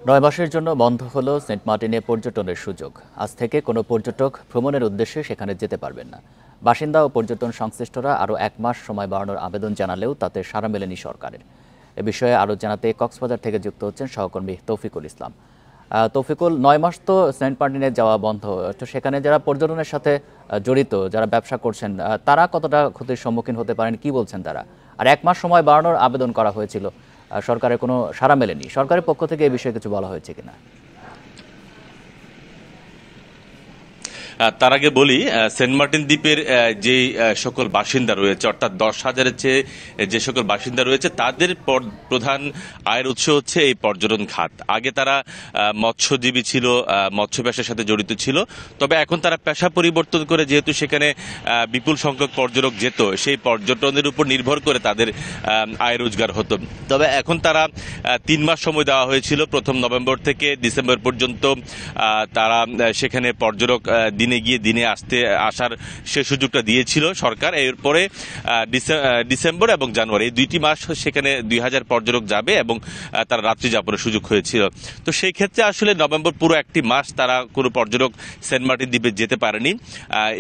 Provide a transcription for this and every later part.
৯ মাসের জন্য বন্ধ হলো সেন্ট মার্টিনে পর্যটনের সুযোগ। আজ থেকে কোনো পর্যটক ভ্রমণের উদ্দেশ্যে সেখানে যেতে পারবেন না। বাসিন্দা ও পর্যটন সংশ্লিষ্টরা আরও ১ মাস সময় বাড়ানোর আবেদন জানালেও তাতে সাড়া মেলেনি সরকারের। এ বিষয়ে আরও জানাতে কক্সবাজার থেকে যুক্ত হচ্ছেন সহকর্মী তৌফিকুল ইসলাম। তৌফিকুল, ৯ মাস তো সেন্ট মার্টিনে যাওয়া বন্ধ, তো সেখানে যারা পর্যটনের সাথে জড়িত, যারা ব্যবসা করছেন, তারা কতটা ক্ষতির সম্মুখীন হতে পারেন, কি বলছেন তারা? আর ১ মাস সময় বাড়ানোর আবেদন করা হয়েছিল, সরকারের কোনো সাড়া মেলেনি। সরকারের পক্ষ থেকে এই বিষয়ে কিছু বলা হয়েছে কিনা? তার আগে বলি, সেন্ট মার্টিন দ্বীপের যে সকল বাসিন্দা রয়েছে, অর্থাৎ ১০,০০০-এর চেয়ে যে সকল বাসিন্দা রয়েছে, তাদের প্রধান আয়ের উৎস হচ্ছে এই পর্যটন খাত। আগে তারা মৎস্যজীবী ছিল, মৎস্য পেশার সাথে জড়িত ছিল। তবে এখন তারা পেশা পরিবর্তন করে, যেহেতু সেখানে বিপুল সংখ্যক পর্যটক যেত, সেই পর্যটনের উপর নির্ভর করে তাদের আয় রোজগার হতো। তবে এখন তারা ৩ মাস সময় দেওয়া হয়েছিল, ১ম নভেম্বর থেকে ডিসেম্বর পর্যন্ত তারা সেখানে পর্যটক দিনে গিয়ে দিনে আসার সে সুযোগটা দিয়েছিল সরকার। এরপরে ডিসেম্বর এবং জানুয়ারি, এই ২টি মাস সেখানে ২,০০০ পর্যটক যাবে এবং তারা রাত্রি যাপনের সুযোগ হয়েছিল। তো সেই ক্ষেত্রে আসলে নভেম্বর পুরো একটি মাস তারা কোনো পর্যটক সেন্ট মার্টিন দ্বীপে যেতে পারেনি।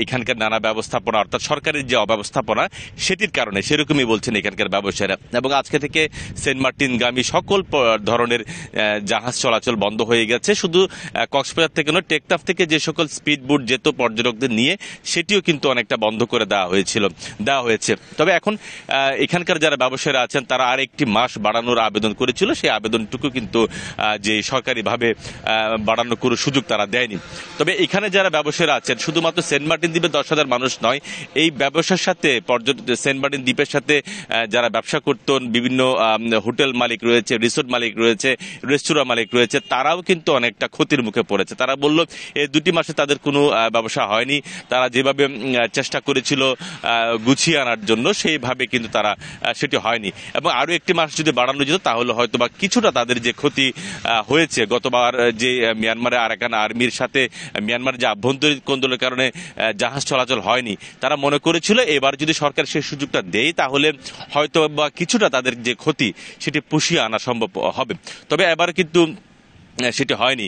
এখানকার নানা ব্যবস্থাপনা, অর্থাৎ সরকারের যে অব্যবস্থাপনা, সেটির কারণে, সেরকমই বলছেন এখানকার ব্যবসায়ীরা। এবং আজকে থেকে সেন্ট মার্টিনগামী সকল ধরনের জাহাজ চলাচল বন্ধ হয়ে গেছে। শুধু কক্সবাজার থেকে নয়, টেকনাফ থেকে যে সকল স্পিড বোট যেত পর্যটকদের নিয়ে, সেটিও কিন্তু অনেকটা বন্ধ করে দেওয়া হয়েছে। তবে এখন এখানকার যারা ব্যবসায়ীরা আছেন, তারা আর একটি মাস বাড়ানোর আবেদন করেছিল। সেই আবেদনটুকু কিন্তু যে সরকারিভাবে বাড়ানোর কোনো সুযোগ তারা দেয়নি। তবে এখানে যারা ব্যবসায়ীরা আছেন, শুধুমাত্র সেন্ট মার্টিন দ্বীপে ১০,০০০ মানুষ নয়, এই ব্যবসার সাথে সেন্ট মার্টিন দ্বীপের সাথে যারা ব্যবসা করতেন, বিভিন্ন হোটেল মালিক রয়েছে, রিসোর্ট মালিক রয়েছে, রেস্তোরাঁ মালিক রয়েছে, তারাও কিন্তু অনেকটা ক্ষতির মুখে পড়েছে। তারা বলল, এই ২টি মাসে তাদের কোনো ব্যবসা হয়নি। তারা যেভাবে চেষ্টা করেছিল গুছিয়ে আনার জন্য, সেইভাবে কিন্তু তারা সেটি হয়নি। এবং আরও একটি মাস যদি বাড়ানো যেত, তাহলে হয়তো বা কিছুটা তাদের যে ক্ষতি হয়েছে, গতবার যে মিয়ানমারে আরাকান আর্মির সাথে মিয়ানমার যে আভ্যন্তরীণ কোন্দলের কারণে জাহাজ চলাচল হয়নি, তারা মনে করেছিল এবার যদি সরকার সেই সুযোগটা দেয়, তাহলে হয়তো বা কিছুটা তাদের যে ক্ষতি, সেটি পুষিয়ে আনা সম্ভব হবে। তবে এবার কিন্তু সেটি হয়নি।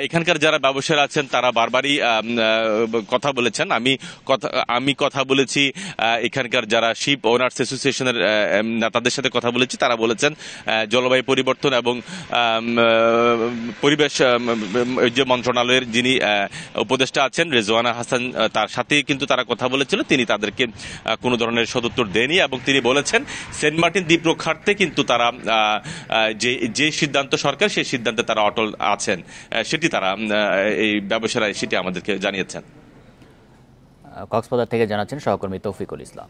এখানকার যারা ব্যবসায়ীরা আছেন, তারা বারবারই কথা বলেছেন। আমি কথা বলেছি এখানকার যারা শিপ ওনার্স অ্যাসোসিয়েশনের নেতাদের সাথে কথা বলেছি। তারা বলেছেন জলবায়ু পরিবর্তন এবং পরিবেশ যে মন্ত্রণালয়ের যিনি উপদেষ্টা আছেন রেজওয়ানা হাসান, তার সাথেই কিন্তু তারা কথা বলেছিল। তিনি তাদেরকে কোনো ধরনের সদুত্তর দেয়নি এবং তিনি বলেছেন সেন্ট মার্টিন দ্বীপ রক্ষার্থে কিন্তু তারা যে সিদ্ধান্ত সরকার, সেই সিদ্ধান্তে তারা অটল আছেন। সেটি তারা এই ব্যবসায়ীরা সেটি আমাদেরকে জানিয়েছেন। কক্সবাজার থেকে জানাচ্ছেন সহকর্মী তৌফিকুল ইসলাম।